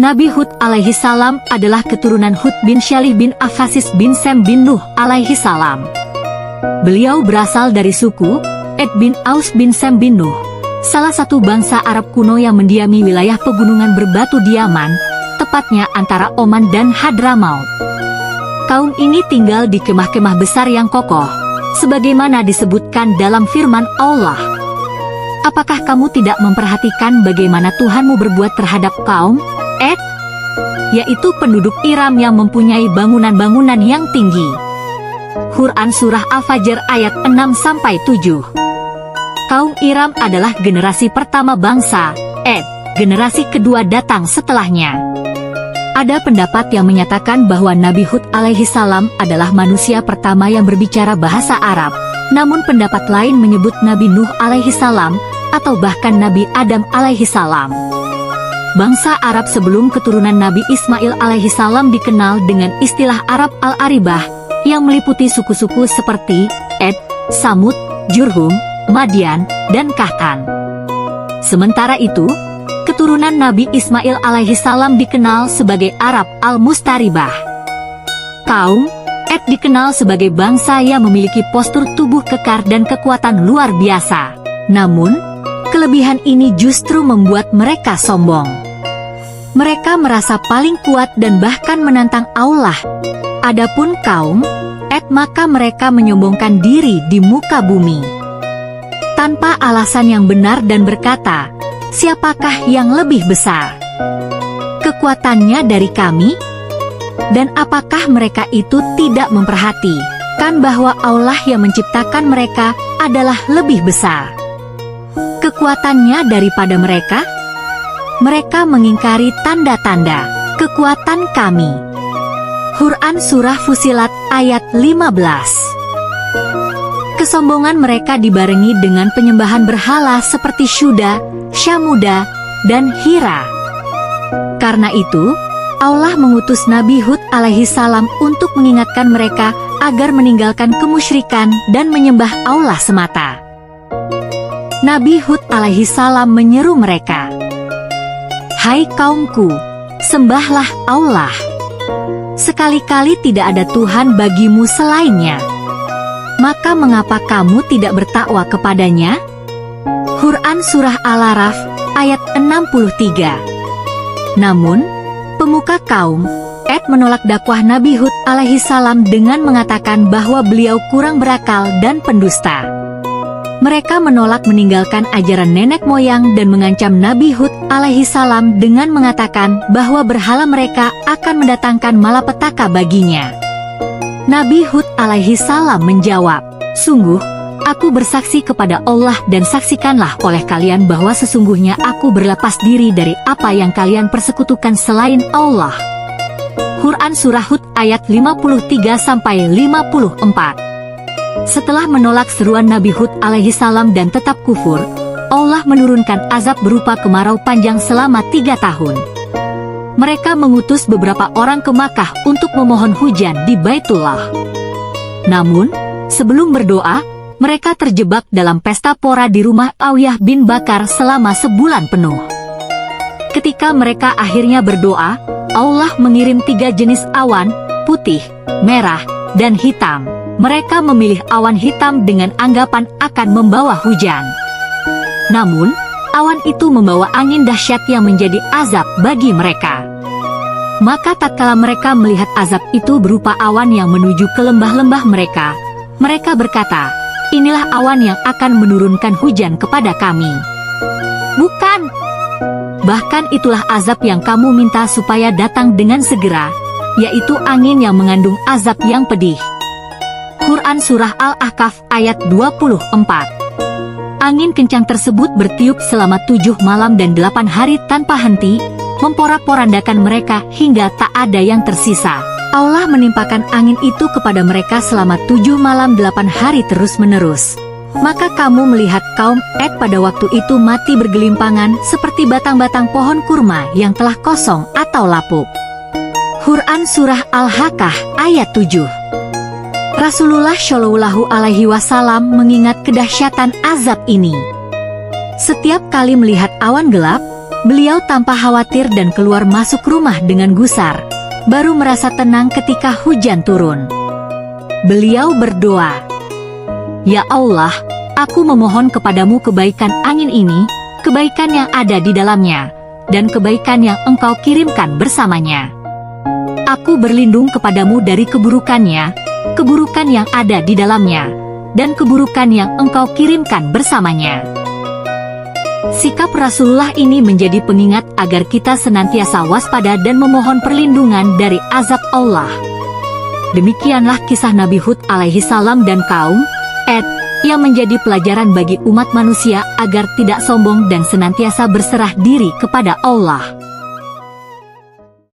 Nabi Hud alaihi salam adalah keturunan Hud bin Syalih bin Akhasis bin Sem bin Nuh alaihi salam. Beliau berasal dari suku Ed bin Aus bin Sem bin Nuh, salah satu bangsa Arab kuno yang mendiami wilayah pegunungan berbatu di Yaman, tepatnya antara Oman dan Hadramaut. Kaum ini tinggal di kemah-kemah besar yang kokoh, sebagaimana disebutkan dalam firman Allah. Apakah kamu tidak memperhatikan bagaimana Tuhanmu berbuat terhadap kaum Ed, yaitu penduduk Iram yang mempunyai bangunan-bangunan yang tinggi? Quran Surah Al-Fajr ayat 6-7. Kaum Iram adalah generasi pertama bangsa Ed, generasi kedua datang setelahnya. Ada pendapat yang menyatakan bahwa Nabi Hud alaihi salam adalah manusia pertama yang berbicara bahasa Arab, namun pendapat lain menyebut Nabi Nuh alaihi salam atau bahkan Nabi Adam alaihi salam. Bangsa Arab sebelum keturunan Nabi Ismail alaihi salam dikenal dengan istilah Arab Al-Aribah yang meliputi suku-suku seperti Ed, Samud, Jurhum, Madian, dan Kahtan. Sementara itu, keturunan Nabi Ismail alaihi salam dikenal sebagai Arab Al-Mustaribah. Kaum Ed dikenal sebagai bangsa yang memiliki postur tubuh kekar dan kekuatan luar biasa. Namun, kelebihan ini justru membuat mereka sombong. Mereka merasa paling kuat dan bahkan menantang Allah. Adapun kaum Ed, maka mereka menyombongkan diri di muka bumi tanpa alasan yang benar dan berkata, "Siapakah yang lebih besar? Kekuatannya dari kami?" Dan apakah mereka itu tidak memperhatikan bahwa Allah yang menciptakan mereka adalah lebih besar kekuatannya daripada mereka? Mereka mengingkari tanda-tanda kekuatan kami. Quran Surah Fusilat ayat 15. Kesombongan mereka dibarengi dengan penyembahan berhala seperti Syuda, Syamuda, dan Hira. Karena itu, Allah mengutus Nabi Hud alaihi salam untuk mengingatkan mereka agar meninggalkan kemusyrikan dan menyembah Allah semata. Nabi Hud alaihi salam menyeru mereka, "Hai kaumku, sembahlah Allah. Sekali-kali tidak ada Tuhan bagimu selainnya. Maka mengapa kamu tidak bertakwa kepadanya?" Quran Surah Al-Araf ayat 63. Namun, pemuka kaum Ed menolak dakwah Nabi Hud alaihi salam dengan mengatakan bahwa beliau kurang berakal dan pendusta. Mereka menolak meninggalkan ajaran nenek moyang dan mengancam Nabi Hud alaihi salam dengan mengatakan bahwa berhala mereka akan mendatangkan malapetaka baginya. Nabi Hud alaihi salam menjawab, "Sungguh, aku bersaksi kepada Allah dan saksikanlah oleh kalian bahwa sesungguhnya aku berlepas diri dari apa yang kalian persekutukan selain Allah." Quran Surah Hud ayat 53-54. Setelah menolak seruan Nabi Hud alaihi salam dan tetap kufur, Allah menurunkan azab berupa kemarau panjang selama 3 tahun. Mereka mengutus beberapa orang ke Makkah untuk memohon hujan di Baitullah. Namun, sebelum berdoa, mereka terjebak dalam pesta pora di rumah Awiyah bin Bakar selama sebulan penuh. Ketika mereka akhirnya berdoa, Allah mengirim 3 jenis awan, putih, merah, dan hitam. Mereka memilih awan hitam dengan anggapan akan membawa hujan. Namun, awan itu membawa angin dahsyat yang menjadi azab bagi mereka. Maka tatkala mereka melihat azab itu berupa awan yang menuju ke lembah-lembah mereka, mereka berkata, "Inilah awan yang akan menurunkan hujan kepada kami." Bukan! Bahkan itulah azab yang kamu minta supaya datang dengan segera, yaitu angin yang mengandung azab yang pedih. Quran Surah Al-Ahqaf ayat 24. Angin kencang tersebut bertiup selama 7 malam dan 8 hari tanpa henti, memporak-porandakan mereka hingga tak ada yang tersisa. Allah menimpakan angin itu kepada mereka selama 7 malam 8 hari terus-menerus. Maka kamu melihat kaum Ed pada waktu itu mati bergelimpangan seperti batang-batang pohon kurma yang telah kosong atau lapuk. Quran Surah Al-Haqqah ayat 7. Rasulullah Shallallahu Alaihi Wasallam mengingat kedahsyatan azab ini. Setiap kali melihat awan gelap, Beliau tanpa khawatir dan keluar masuk rumah dengan gusar, baru merasa tenang ketika hujan turun. Beliau berdoa, "Ya Allah, aku memohon kepadamu kebaikan angin ini, kebaikan yang ada di dalamnya, dan kebaikan yang Engkau kirimkan bersamanya. Aku berlindung kepadamu dari keburukannya, keburukan yang ada di dalamnya, dan keburukan yang Engkau kirimkan bersamanya." Sikap Rasulullah ini menjadi pengingat agar kita senantiasa waspada dan memohon perlindungan dari azab Allah. Demikianlah kisah Nabi Hud alaihi salam dan kaum Ad yang menjadi pelajaran bagi umat manusia agar tidak sombong dan senantiasa berserah diri kepada Allah.